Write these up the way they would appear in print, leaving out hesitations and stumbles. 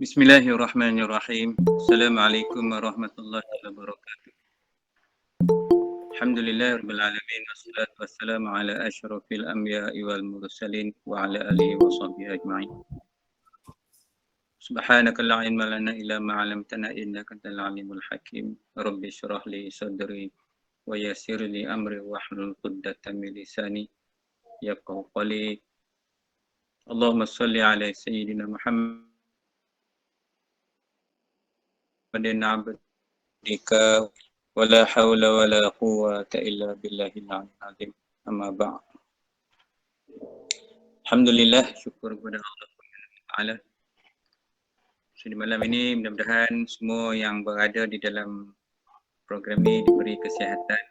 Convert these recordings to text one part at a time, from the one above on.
Bismillahirrahmanirrahim. Assalamualaikum warahmatullahi wabarakatuh. Alhamdulillahirabbil alamin wassalatu wassalamu ala asyrafil anbiya'i wal mursalin wa ala alihi wa sahbihi ajma'in. Subhanaka la ilma lana illa ma 'allamtana innaka antal alimul hakim. Rabbi shrah li sadri wa yassir li amri wahlul 'uqdatam min lisani yafqahu qawli. Allahumma shalli ala sayyidina Muhammadin abdika wala haula wala quwwata illa billahil azim. Amma ba'd. Alhamdulillah, syukur kepada Allah Taala. So, di malam ini mudah-mudahan semua yang berada di dalam program ini diberi kesihatan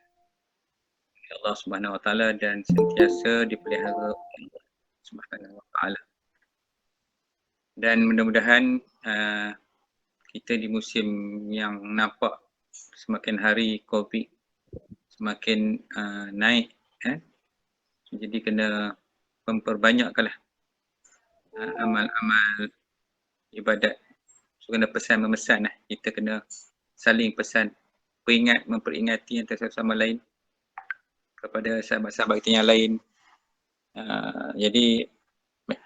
oleh Allah Subhanahu Wa Taala dan sentiasa dipelihara oleh Allah Subhanahu Wa Taala. Dan mudah-mudahan kita di musim yang nampak semakin hari COVID semakin naik, jadi kena memperbanyakkanlah amal-amal ibadat. So kena pesan memesan lah. Kita kena saling pesan, memperingati antara satu sama lain kepada sahabat-sahabat kita yang lain. Jadi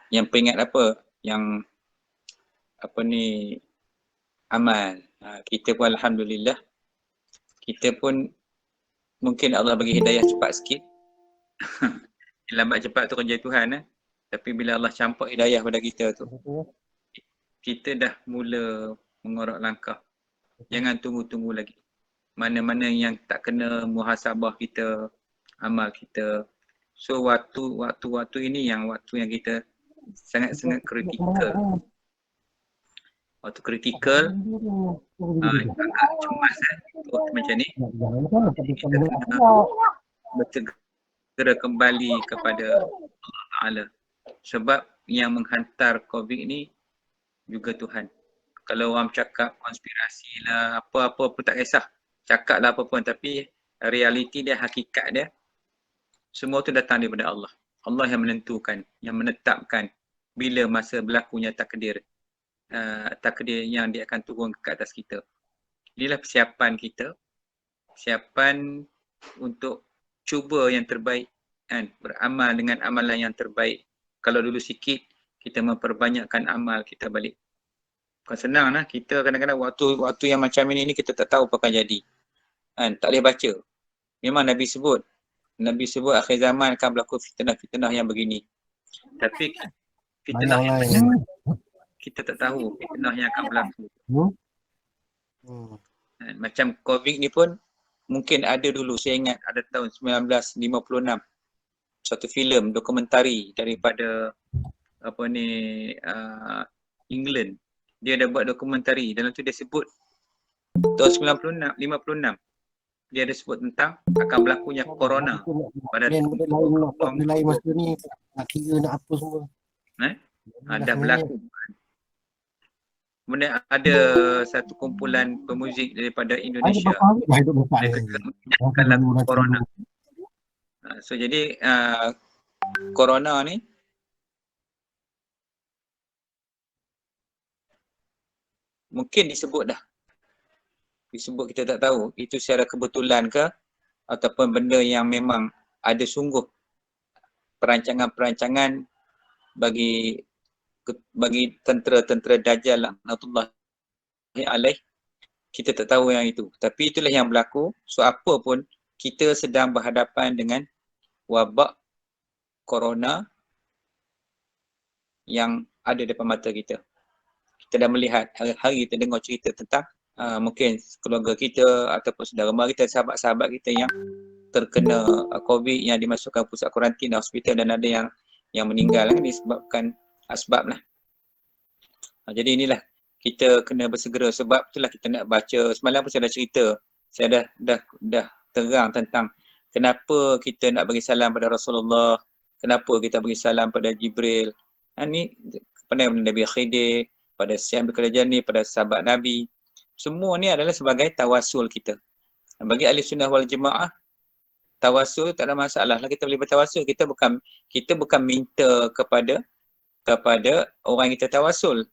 yang peringat apa? Yang amal. Kita pun alhamdulillah, kita pun mungkin Allah bagi hidayah cepat sikit. Lambat cepat tu kerja Tuhan. Tapi bila Allah campak hidayah pada kita tu, kita dah mula mengorak langkah. Jangan tunggu-tunggu lagi. Mana-mana yang tak kena muhasabah kita, amal kita. So waktu ini yang waktu yang kita sangat-sangat kritikal. Waktu kritikal, agak cemas waktu macam ni. Kita kena bersegera kembali kepada Allah Ta'ala. Sebab yang menghantar COVID ni juga Tuhan. Kalau orang cakap konspirasi lah, apa-apa pun tak kisah. Cakap lah apa pun, tapi realiti dia, hakikat dia, semua tu datang daripada Allah. Allah yang menentukan, yang menetapkan bila masa berlakunya takdir yang dia akan turun ke atas kita. Inilah persiapan kita, persiapan untuk cuba yang terbaik, kan? Beramal dengan amalan yang terbaik. Kalau dulu sikit, kita memperbanyakkan amal kita balik. Bukan senang lah, kita kadang-kadang waktu yang macam ini kita tak tahu apa akan jadi, kan? Tak boleh baca. Memang Nabi sebut akhir zaman akan berlaku fitnah-fitnah yang begini. Tapi fitnah yang mana kita tak tahu fitnah yang akan berlaku. Macam COVID ni pun mungkin ada dulu, saya ingat ada tahun 1956, satu filem dokumentari daripada England. Dia ada buat dokumentari, dalam tu dia sebut tahun 56, dia ada sebut tentang akan berlakunya corona pada benda lain masa ni nak kira nak apa semua. Dah berlaku. Kemudian ada satu kumpulan pemuzik daripada Indonesia dalam corona. So jadi corona ni mungkin disebut kita tak tahu itu secara kebetulan ke ataupun benda yang memang ada sungguh perancangan-perancangan bagi tentera Dajjal laknatullahi alaih. Kita tak tahu yang itu, tapi itulah yang berlaku. So apa pun kita sedang berhadapan dengan wabak corona yang ada depan mata kita. Kita dah melihat, hari-hari kita dengar cerita tentang mungkin keluarga kita ataupun saudara mara kita, sahabat-sahabat kita yang terkena COVID, yang dimasukkan pusat kuarantin hospital, dan ada yang meninggal disebabkan asbab lah. Jadi inilah kita kena bersegera. Sebab itulah kita nak baca. Semalam pun saya dah cerita, saya dah terang tentang kenapa kita nak bagi salam pada Rasulullah, kenapa kita bagi salam pada Jibril, ni pada Nabi Khidir, pada Syekh Abdul Qadir Jani, pada sahabat Nabi. Semua ni adalah sebagai tawasul kita. Bagi ahli sunnah wal jemaah, tawasul tak ada masalah lah, kita boleh bertawasul. Kita bukan minta kepada orang yang kita tawasul,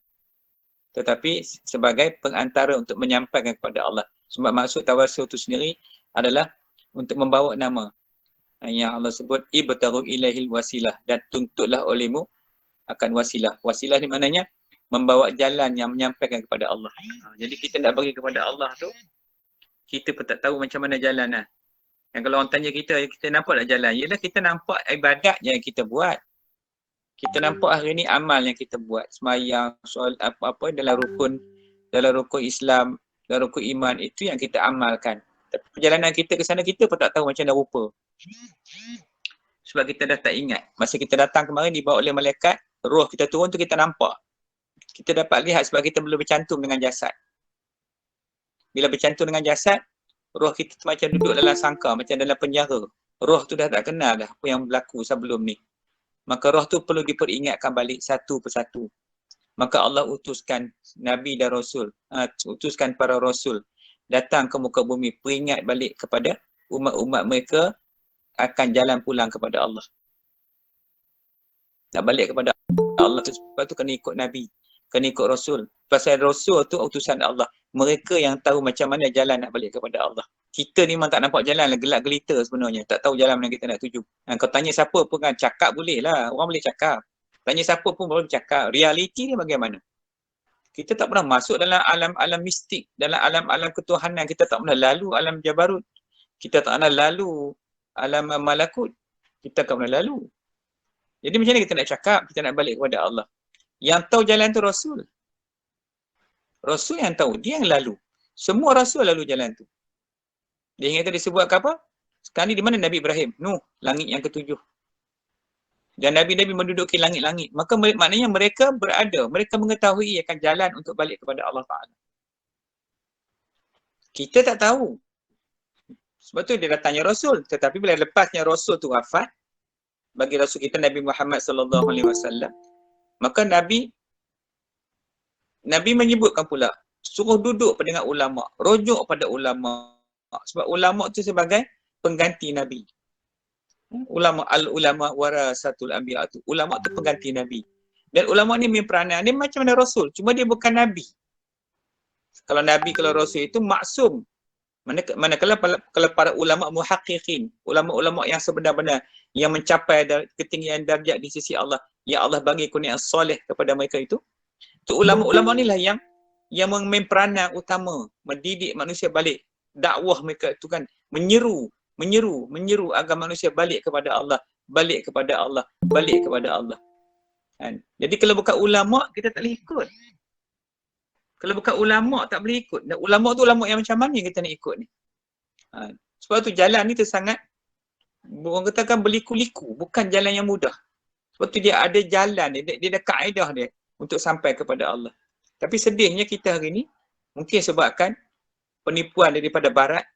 tetapi sebagai pengantara untuk menyampaikan kepada Allah. Sebab maksud tawasul itu sendiri adalah untuk membawa nama yang Allah sebut ibtaghu ilaihil wasilah, dan tuntutlah olehmu akan wasilah. Wasilah ni maknanya membawa jalan yang menyampaikan kepada Allah. Jadi kita nak bagi kepada Allah tu, kita pun tak tahu macam mana jalan lah. Yang kalau orang tanya kita nampak tak jalan? Yelah, kita nampak ibadat yang kita buat. Kita nampak hari ni amal yang kita buat. Semayang, soal apa-apa dalam rukun Islam, dalam rukun iman, itu yang kita amalkan. Tapi perjalanan kita ke sana, kita pun tak tahu macam mana rupa. Sebab kita dah tak ingat. Masa kita datang kemarin dibawa oleh malaikat, roh kita turun tu kita nampak. Kita dapat lihat sebab kita belum bercantum dengan jasad. Bila bercantum dengan jasad, roh kita tu macam duduk dalam sangkar, macam dalam penjara. Roh tu dah tak kenal dah apa yang berlaku sebelum ni. Maka roh tu perlu diperingatkan balik satu persatu. Maka Allah utuskan Nabi dan Rasul, utuskan para Rasul datang ke muka bumi, peringat balik kepada umat-umat mereka akan jalan pulang kepada Allah. Nak balik kepada Allah tu, sebab tu kena ikut Nabi, kena ikut Rasul. Pasal Rasul tu utusan Allah. Mereka yang tahu macam mana jalan nak balik kepada Allah. Kita ni memang tak nampak jalan lah, gelap gelita sebenarnya. Tak tahu jalan mana kita nak tuju. Kau tanya siapa pun kan, cakap boleh lah. Orang boleh cakap. Tanya siapa pun boleh cakap. Realiti ni bagaimana? Kita tak pernah masuk dalam alam-alam mistik, dalam alam-alam ketuhanan. Kita tak pernah lalu alam jabarut. Kita tak pernah lalu alam malakut. Kita tak pernah lalu. Jadi macam mana kita nak cakap, kita nak balik kepada Allah? Yang tahu jalan tu Rasul. Rasul yang tahu, dia yang lalu. Semua Rasul lalu jalan tu. Dia ingat disebut apa? Sekarang ni di mana Nabi Ibrahim? Nuh, langit yang ketujuh. Dan Nabi-Nabi menduduki langit-langit. Maka maknanya mereka berada, mereka mengetahui akan jalan untuk balik kepada Allah Ta'ala. Kita tak tahu. Sebab tu dia datangnya Rasul. Tetapi bila lepasnya Rasul tu wafat, bagi Rasul kita Nabi Muhammad SAW, maka Nabi menyebutkan pula, suruh duduk dengan ulama, rujuk pada ulama. Sebab ulama tu sebagai pengganti Nabi. Ulama warasatul anbiya tu. Ulama tu pengganti Nabi. Dan ulama ni memperanan, dia macam mana Rasul, cuma dia bukan Nabi. Kalau Nabi, kalau Rasul itu maksum. Manakala kalau para ulama muhaqqiqin, ulama-ulama yang sebenar-benar yang mencapai ketinggian darjat di sisi Allah, yang Allah bagi kurnia soleh kepada mereka itu, ulama-ulama inilah yang memperanan utama mendidik manusia balik. Dakwah mereka itu kan menyeru agar manusia balik kepada Allah, balik kepada Allah, balik kepada Allah. Kan? Jadi kalau bukan ulama, kita tak boleh ikut. Kalau bukan ulama, tak boleh ikut. Dan ulama tu ulama yang macam mana kita nak ikut ni? Sebab tu jalan ni tu sangat, orang katakan berliku-liku, bukan jalan yang mudah. Sebab tu dia ada jalan dia ada kaedah dia untuk sampai kepada Allah. Tapi sedihnya kita hari ni, mungkin sebabkan penipuan daripada Barat,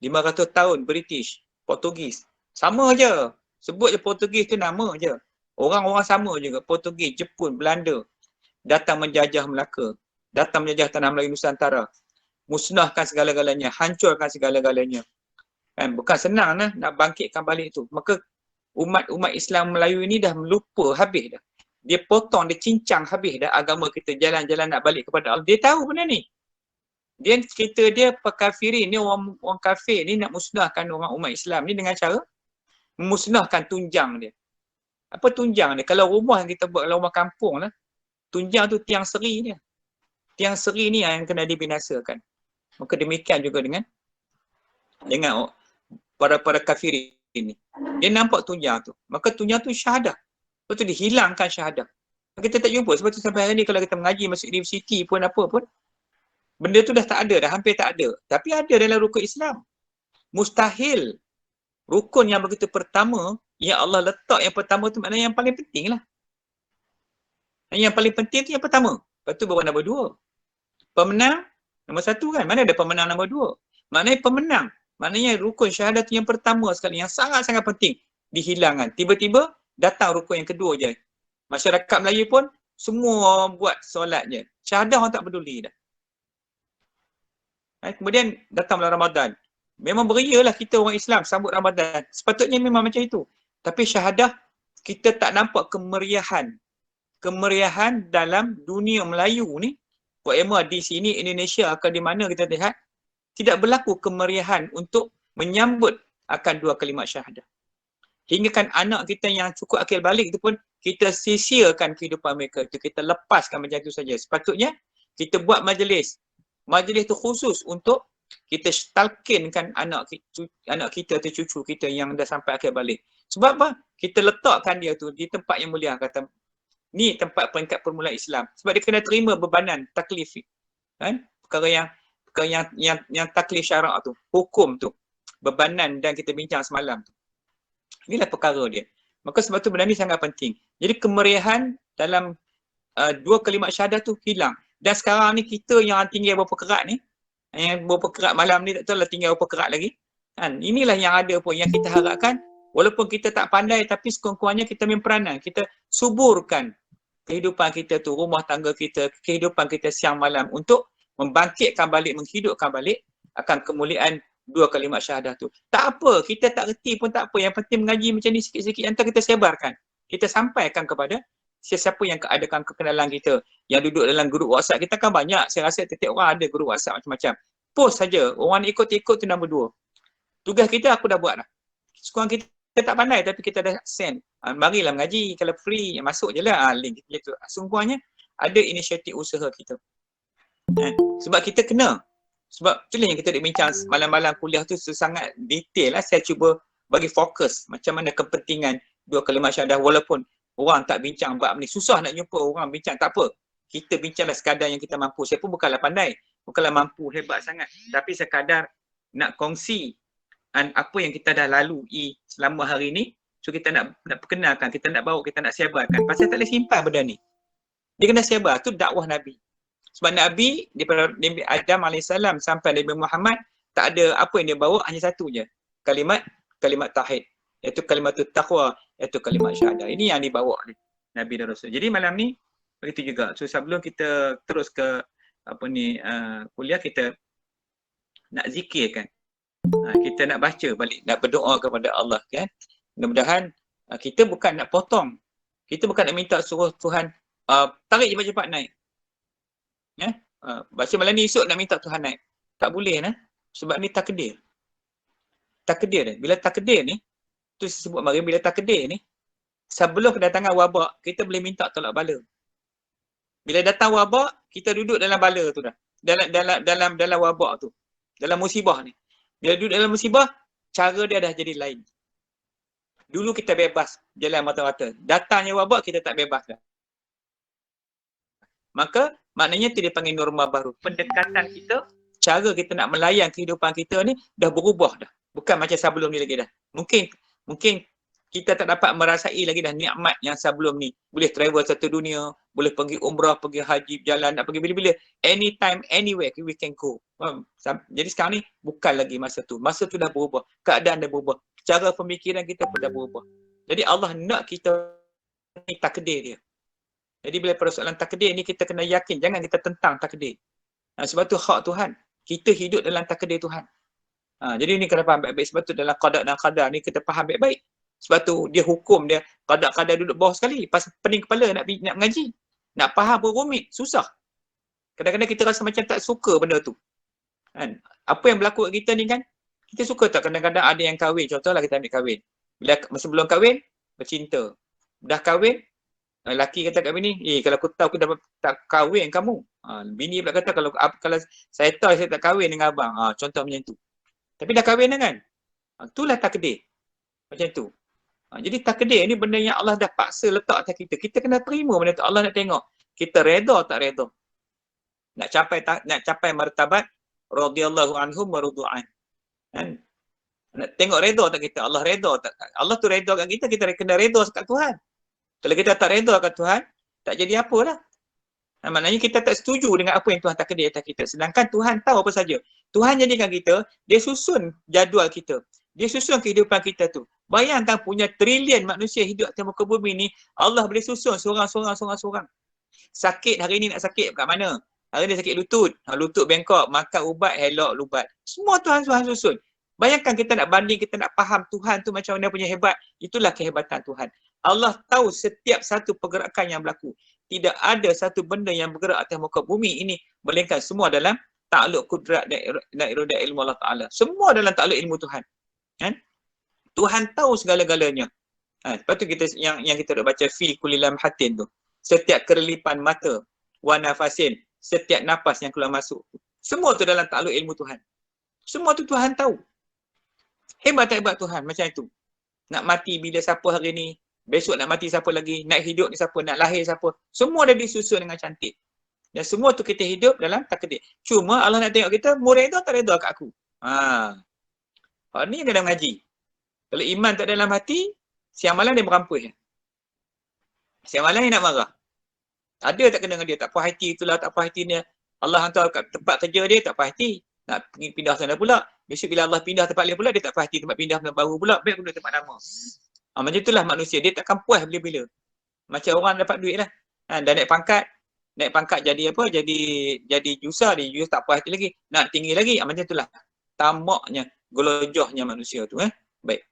500 tahun British, Portugis. Sama je. Sebut je Portugis tu nama je. Orang-orang sama juga. Portugis, Jepun, Belanda. Datang menjajah Melaka. Datang menjajah tanah Melayu Nusantara. Musnahkan segala-galanya. Hancurkan segala-galanya. Kan? Bukan senang nak bangkitkan balik tu. Maka umat Islam Melayu ini dah lupa habis dah. Dia potong, dia cincang habis dah agama kita. Jalan-jalan nak balik kepada Allah. Dia tahu benda ni. Dia cerita dia pekafirin ni, orang kafir ni nak musnahkan orang umat Islam ni dengan cara memusnahkan tunjang dia. Apa tunjang dia? Kalau rumah yang kita buat, kalau rumah kampung lah, tunjang tu tiang seri dia. Tiang seri ni yang kena dibinasakan. Maka demikian juga dengan para kafirin ni. Dia nampak tunjang tu. Maka tunjang tu syahadah. Lepas tu dihilangkan syahadah. Kita tak jumpa. Sebab tu sampai hari ni kalau kita mengaji masuk universiti pun apa pun, benda tu dah tak ada, dah hampir tak ada. Tapi ada dalam rukun Islam. Mustahil. Rukun yang begitu pertama, yang Allah letak yang pertama tu maknanya yang paling penting lah. Yang paling penting tu yang pertama. Lepas tu baru nombor 2. Pemenang, nombor 1 kan. Mana ada pemenang nombor 2? Maknanya pemenang. Maknanya rukun syahadat tu yang pertama sekali, yang sangat-sangat penting, dihilangkan. Tiba-tiba datang rukun yang kedua je. Masyarakat Melayu pun semua buat solat je. Syahadah orang tak peduli dah. Kemudian datang bulan Ramadan. Memang berialah kita orang Islam sambut Ramadan. Sepatutnya memang macam itu. Tapi syahadah, kita tak nampak kemeriahan. Kemeriahan dalam dunia Melayu ni, whatever di sini Indonesia atau di mana kita lihat, tidak berlaku kemeriahan untuk menyambut akan 2 kalimat syahadah. Hingga kan anak kita yang cukup akil balik itu pun kita sia-siakan kehidupan mereka itu, kita lepaskan macam itu saja. Sepatutnya kita buat majlis tu khusus untuk kita talkinkan anak kita atau cucu kita yang dah sampai akil balik. Sebab apa? Kita letakkan dia tu di tempat yang mulia, kata ni tempat peringkat permulaan Islam. Sebab dia kena terima bebanan taklif, kan? Perkara yang taklif syarak tu, hukum tu, bebanan dan kita bincang semalam tu. Inilah perkara dia. Maka sebab tu benda ni sangat penting. Jadi kemeriahan dalam 2 kalimat syahadah tu hilang. Dan sekarang ni kita yang tinggal berapa kerat ni, yang berapa kerat malam ni tak tahu lah tinggal berapa kerat lagi. Kan? Inilah yang ada pun yang kita harapkan. Walaupun kita tak pandai tapi sekurang-kurangnya kita ambil peranan. Kita suburkan kehidupan kita tu, rumah tangga kita, kehidupan kita siang malam untuk membangkitkan balik, menghidupkan balik akan kemuliaan 2 kalimat syahadah tu. Tak apa, kita tak reti pun tak apa. Yang penting mengaji macam ni sikit-sikit, yang kita sebarkan. Kita sampaikan kepada sesiapa yang adakan kekenalan kita, yang duduk dalam grup WhatsApp. Kita kan banyak, saya rasa setiap orang ada grup WhatsApp macam-macam. Post saja, orang ikut-ikut tu nombor 2. Tugas kita aku dah buat dah. Sekurang kita tak pandai tapi kita dah send. Marilah mengaji, kalau free masuk je lah link gitu. Sungguhnya ada inisiatif usaha kita. Sebab kita kena. Sebab itulah yang kita nak bincang malam-malam kuliah tu sangat detail lah. Saya cuba bagi fokus macam mana kepentingan 2 kalimat syahadah, walaupun orang tak bincang bab ni. Susah nak jumpa orang bincang, tak apa. Kita bincanglah sekadar yang kita mampu. Saya pun bukanlah pandai, bukanlah mampu hebat sangat. Tapi sekadar nak kongsi apa yang kita dah lalui selama hari ni. So kita nak perkenalkan, kita nak bawa, kita nak sebarkan. Pasal tak boleh simpan benda ni. Dia kena sebar, tu dakwah Nabi. Sebab Nabi, daripada Nabi Adam AS sampai Nabi Muhammad, tak ada apa yang dia bawa, hanya satu je. Kalimat tauhid. Iaitu kalimat taqwa, iaitu kalimat syahadah. Ini yang dibawa oleh Nabi dan Rasul. Jadi malam ni, begitu juga. So sebelum kita terus ke kuliah, kita nak zikir kan. Kita nak baca balik, nak berdoa kepada Allah kan. Mudah-mudahan kita bukan nak potong. Kita bukan nak minta suruh Tuhan tarik cepat-cepat naik. Baca malam ni, esok nak minta Tuhan naik. Tak boleh nah. Sebab ni takdir. Takdir ni. Bila takdir ni, tu saya sebut mari, bila takdir ni, sebelum kedatangan wabak, kita boleh minta tolak bala. Bila datang wabak, kita duduk dalam bala tu dah. Dalam wabak tu. Dalam musibah ni. Bila duduk dalam musibah, cara dia dah jadi lain. Dulu kita bebas jalan mata-mata. Datangnya wabak, kita tak bebas dah. Maka maknanya tu dia panggil norma baru. Pendekatan kita, cara kita nak melayan kehidupan kita ni dah berubah dah. Bukan macam sebelum ni lagi dah. Mungkin kita tak dapat merasai lagi dah nikmat yang sebelum ni. Boleh travel satu dunia, boleh pergi umrah, pergi haji, berjalan, nak pergi bila-bila. Anytime, anywhere we can go. Jadi sekarang ni bukan lagi masa tu. Masa tu dah berubah. Keadaan dah berubah. Cara pemikiran kita pun dah berubah. Jadi Allah nak kita ni takdir dia. Jadi bila persoalan takdir ni kita kena yakin, jangan kita tentang takdir. Sebab tu hak Tuhan. Kita hidup dalam takdir Tuhan. Jadi ni kena faham baik-baik. Sebab tu dalam qada dan qadar ni kita faham baik-baik. Sebab tu dia hukum dia, qada-qadar duduk bawah sekali. Pas pening kepala nak mengaji. Nak faham pun rumit, susah. Kadang-kadang kita rasa macam tak suka benda tu. Kan? Apa yang berlaku kat kita ni kan, kita suka tak kadang-kadang ada yang kahwin. Contohlah kita ambil kahwin. Bila masa belum kahwin, bercinta. Dah kahwin, lelaki kata kat bini, kalau aku tahu aku dah tak kahwin kamu. Bini pula kata kalau saya tahu saya tak kahwin dengan abang. Contoh macam tu. Tapi dah kahwin dah kan. Itulah takdir. Macam tu. Jadi takdir ni benda yang Allah dah paksa letak atas kita. Kita kena terima benda tu. Allah nak tengok kita reda tak reda. Nak capai martabat radhiyallahu anhum wa radu'an. Kan? Nak tengok reda tak kita. Allah reda tak. Allah tu reda kat kita, kita kena reda kat Tuhan. Kalau kita tak reda kat Tuhan, tak jadi apalah. Maknanya kita tak setuju dengan apa yang Tuhan takdir atas kita. Sedangkan Tuhan tahu apa saja. Tuhan jadikan kita, dia susun jadual kita. Dia susun kehidupan kita tu. Bayangkan punya trilion manusia hidup atas muka bumi ni, Allah boleh susun seorang-seorang. Sakit hari ni nak sakit kat mana? Hari ni sakit lutut. Lutut bengkok, makan ubat, helok lubat. Semua Tuhan susun. Bayangkan kita nak banding, kita nak faham Tuhan tu macam mana punya hebat. Itulah kehebatan Tuhan. Allah tahu setiap satu pergerakan yang berlaku. Tidak ada satu benda yang bergerak atas muka bumi ini Melainkan semua dalam takluk kudrat dan iradat ilmu Allah Ta'ala. Semua dalam takluk ilmu Tuhan. Kan? Tuhan tahu segala-galanya. Lepas tu kita yang kita dah baca fi kulli lamhatin tu. Setiap kerelipan mata, wa nafasin, setiap nafas yang keluar masuk. Semua tu dalam takluk ilmu Tuhan. Semua tu Tuhan tahu. Hebat Tuhan macam itu. Nak mati bila siapa hari ni, besok nak mati siapa lagi, nak hidup ni siapa, nak lahir siapa. Semua dah disusun dengan cantik. Dan semua tu kita hidup dalam takdir. Cuma Allah nak tengok kita, murid tu tak reda kat aku. Ni dalam ngaji. Kalau iman tak dalam hati, siang malam dia merampus. Siang malam dia nak marah. Ada tak kena dengan dia? Tak puas hati itulah, tak puas hati dia. Allah hantar kat tempat kerja dia, tak puas hati. Nak pergi pindah sana pula. Besok bila Allah pindah tempat lain pula, dia tak puas hati tempat pindah baru pula. Baik guna tempat lama. Macam itulah manusia. Dia takkan puas bila-bila. Macam orang dapat duit lah. Dah naik pangkat jadi apa? Jadi jusa, dia jusa tak puas hati lagi. Nak tinggi lagi. Macam itulah. Tamaknya, gelojohnya manusia tu. Baik.